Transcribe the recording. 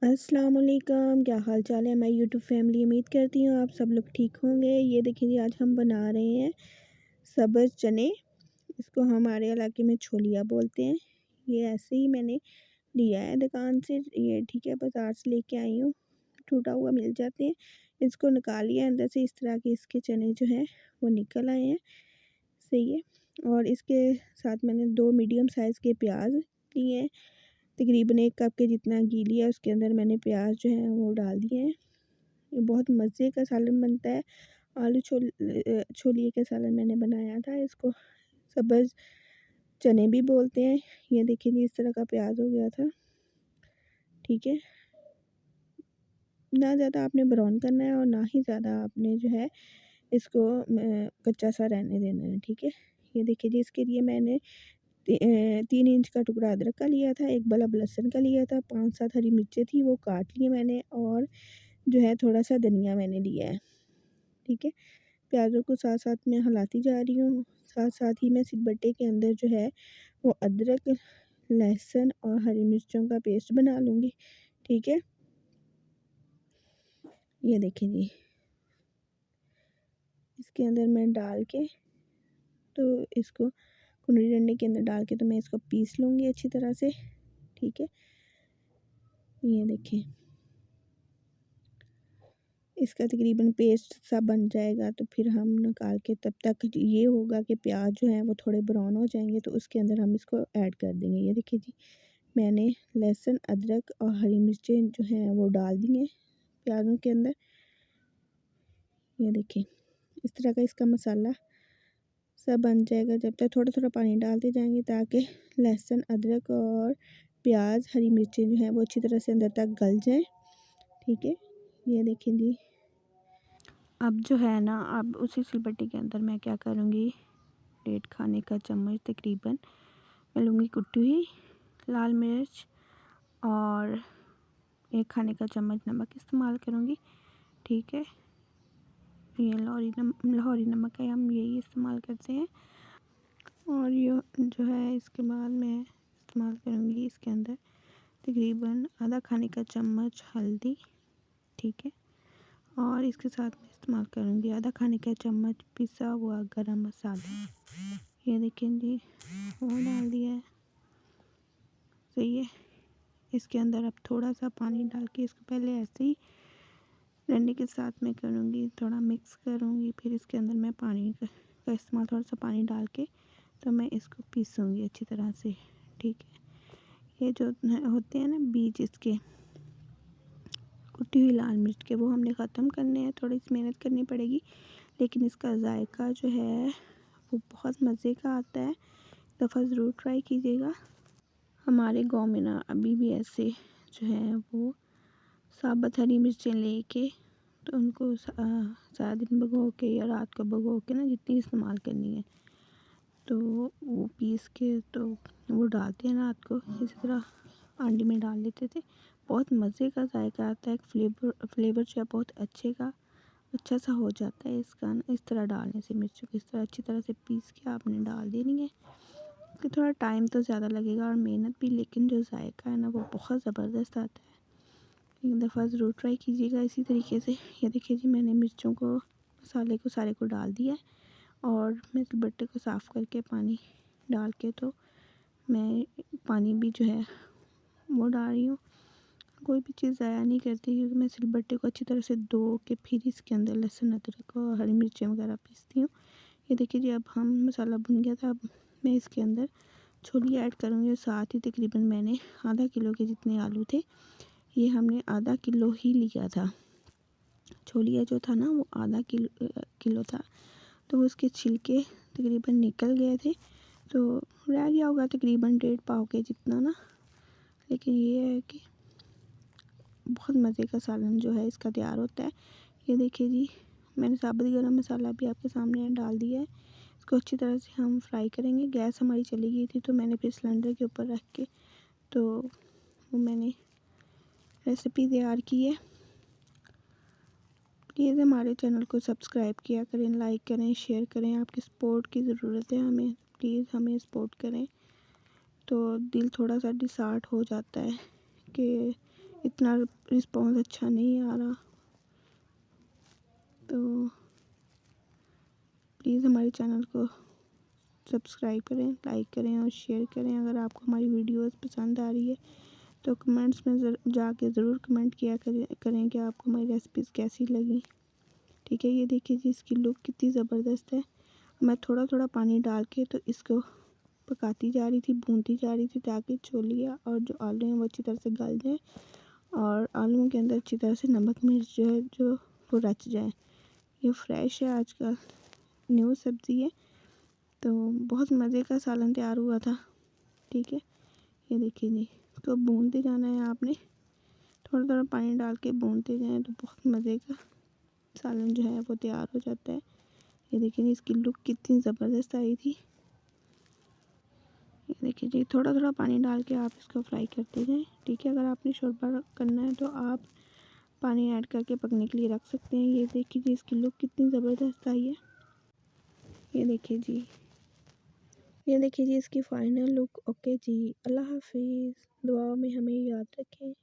अस्सलाम वालेकुम, क्या हाल चाल है हमारी यूट्यूब फैमिली। उम्मीद करती हूँ आप सब लोग ठीक होंगे। ये देखिए जी, आज हम बना रहे हैं सब्ज़ चने। इसको हमारे इलाके में छोलिया बोलते हैं। ये ऐसे ही मैंने लिया है दुकान से, ये ठीक है, बाज़ार से लेके आई हूँ। टूटा हुआ मिल जाते हैं। इसको निकालिए अंदर से, इस तरह के इसके चने जो हैं वो निकल आए हैं। सही है। और इसके साथ मैंने 2 मीडियम साइज़ के प्याज लिए हैं। तकरीबन 1 कप के जितना घी लिया, उसके अंदर मैंने प्याज जो है वो डाल दिए हैं। ये बहुत मज़े का सालन बनता है। छोलिए का सालन मैंने बनाया था। इसको सब्ज़ चने भी बोलते हैं। ये देखिए जी, इस तरह का प्याज हो गया था। ठीक है। ना ज़्यादा आपने ब्राउन करना है और ना ही ज़्यादा आपने जो है इसको कच्चा सा रहने देना है। ठीक है। ये देखिए जी, इसके लिए मैंने 3 इंच का टुकड़ा अदरक का लिया था, 1 बल्ब लहसुन का लिया था, 5-7 हरी मिर्चें थी वो काट ली मैंने, और जो है थोड़ा-सा धनिया मैंने लिया है। ठीक है। प्याज़ों को साथ-साथ मैं हिलाती जा रही हूँ। साथ-साथ ही मैं सिलबट्टे के अंदर जो है वो अदरक, लहसुन और हरी मिर्चों का पेस्ट बना लूँगी। ठीक है। ये देखिए जी, इसके अंदर मैं डाल के, तो इसको कुंडली डंडे के अंदर डाल के तो मैं इसको पीस लूँगी अच्छी तरह से। ठीक है। ये देखिए, इसका तकरीबन पेस्ट सा बन जाएगा, तो फिर हम निकाल के, तब तक ये होगा कि प्याज जो है वो थोड़े ब्राउन हो जाएंगे, तो उसके अंदर हम इसको ऐड कर देंगे। ये देखिए जी, मैंने लहसुन, अदरक और हरी मिर्चें जो हैं वो डाल दी हैं प्याज़ों के अंदर। ये देखिए, इस तरह का इसका मसाला सब बन जाएगा। जब तक थोड़ा-थोड़ा पानी डालते जाएंगे, ताकि लहसुन, अदरक और प्याज, हरी मिर्चें जो हैं वो अच्छी तरह से अंदर तक गल जाएँ। ठीक है। ये देखिए जी, अब जो है ना, अब उसी सिलबट्टे के अंदर मैं क्या करूँगी, 1.5 खाने का चम्मच तकरीबन मैं लूँगी कुटी हुई लाल मिर्च, और 1 खाने का चम्मच नमक इस्तेमाल करूँगी। ठीक है। ये लाहौरी नमक है, हम यही इस्तेमाल करते हैं। और ये जो है, इसके बाद मैं इस्तेमाल करूँगी इसके अंदर तकरीबन आधा खाने का चम्मच हल्दी। ठीक है। और इसके साथ मैं इस्तेमाल करूँगी आधा खाने का चम्मच पिसा हुआ गरम मसाला। ये देखिए जी, वो डाल दिया है। सही है। इसके अंदर अब थोड़ा सा पानी डाल के इसको पहले ऐसे ही डंडे के साथ में करूँगी, थोड़ा मिक्स करूँगी, फिर इसके अंदर मैं पानी का इस्तेमाल, थोड़ा सा पानी डाल के तो मैं इसको पीसूँगी अच्छी तरह से। ठीक है। ये जो होते हैं ना बीज इसके, कुटी हुई लाल मिर्च के, वो हमने ख़त्म करने हैं। थोड़ी सी मेहनत करनी पड़ेगी, लेकिन इसका जायका जो है वो बहुत मज़े का आता है। दफ़ा ज़रूर ट्राई कीजिएगा। हमारे गांव में ना अभी भी ऐसे जो है वो साबुत हरी मिर्चें लेके, तो उनको सारा दिन भिगो के या रात को भिगो के ना, जितनी इस्तेमाल करनी है तो वो पीस के तो वो डालते हैं रात को। इसी तरह आंडी में डाल देते थे। बहुत मज़े का जायका आता है, फ्लेवर जो है बहुत अच्छा सा हो जाता है इसका ना। इस तरह डालने से मिर्चों को इस तरह अच्छी तरह से पीस के आपने डाल देनी है। कि थोड़ा टाइम तो ज़्यादा लगेगा और मेहनत भी, लेकिन जो जायका है ना वो बहुत ज़बरदस्त आता है। एक दफ़ा ज़रूर ट्राई कीजिएगा इसी तरीके से। ये देखिए जी, मैंने मिर्चों को, मसाले को सारे को डाल दिया है, और मैं सिलबट्टे को साफ़ करके पानी डाल के, तो मैं पानी भी जो है वो डाल रही हूँ। कोई भी चीज़ ज़ाया नहीं करती, क्योंकि मैं सिलबट्टे को अच्छी तरह से धो के फिर इसके अंदर लहसुन, अदरक और हरी मिर्चें वगैरह पीसती हूँ। ये देखिए जी, अब हम मसाला भुन गया था। अब मैं इसके अंदर छोलियाँ ऐड करूँगी, और साथ ही तकरीबन मैंने आधा किलो के जितने आलू थे, ये हमने आधा किलो ही लिया था। छोलिया जो था ना वो आधा किलो था, तो उसके छिलके तकरीबन निकल गए थे, तो रह गया होगा तकरीबन 1.5 पाव के जितना ना। लेकिन ये है कि बहुत मज़े का सालन जो है इसका तैयार होता है। ये देखिए जी, मैंने साबुत गरम मसाला भी आपके सामने डाल दिया है। इसको अच्छी तरह से हम फ्राई करेंगे। गैस हमारी चली गई थी, तो मैंने फिर सिलेंडर के ऊपर रख के तो वो मैंने रेसिपी तैयार की है। प्लीज़ हमारे चैनल को सब्सक्राइब किया करें, लाइक करें, शेयर करें। आपकी सपोर्ट की ज़रूरत है हमें, प्लीज़ हमें सपोर्ट करें। तो दिल थोड़ा सा डिसहार्ट हो जाता है कि इतना रिस्पॉन्स अच्छा नहीं आ रहा, तो प्लीज़ हमारे चैनल को सब्सक्राइब करें, लाइक करें और शेयर करें। अगर आपको हमारी वीडियोस पसंद आ रही है तो कमेंट्स में जाके ज़रूर कमेंट किया करें कि आपको हमारी रेसिपीज़ कैसी लगी। ठीक है, ये देखिए जी इसकी लुक कितनी ज़बरदस्त है। मैं थोड़ा थोड़ा पानी डाल के तो इसको पकाती जा रही थी, भूनती जा रही थी, ताकि छोलियाँ और जो आलू हैं वो अच्छी तरह से गल जाएँ और आलूओं के अंदर अच्छी तरह से नमक मिर्च जो है जो वो रच जाए। ये फ्रेश है, आजकल न्यू सब्ज़ी है, तो बहुत मज़े का सालन तैयार हुआ था। ठीक है, ये देखिए जी, तो भूनते जाना है आपने, थोड़ा थोड़ा पानी डाल के भूनते जाएं तो बहुत मज़े का सालन जो है वो तैयार हो जाता है। ये देखिए इसकी लुक कितनी ज़बरदस्त आई थी। ये देखिए जी, थोड़ा थोड़ा पानी डाल के आप इसको फ्राई करते जाएं। ठीक है, अगर आपने शोरबा करना है तो आप पानी ऐड करके पकने के लिए रख सकते हैं। ये देखिए जी इसकी लुक कितनी ज़बरदस्त आई है। ये देखिए जी, ये देखिए जी इसकी फ़ाइनल लुक। ओके जी, अल्लाह हाफिज़। दुआओं में हमें याद रखें।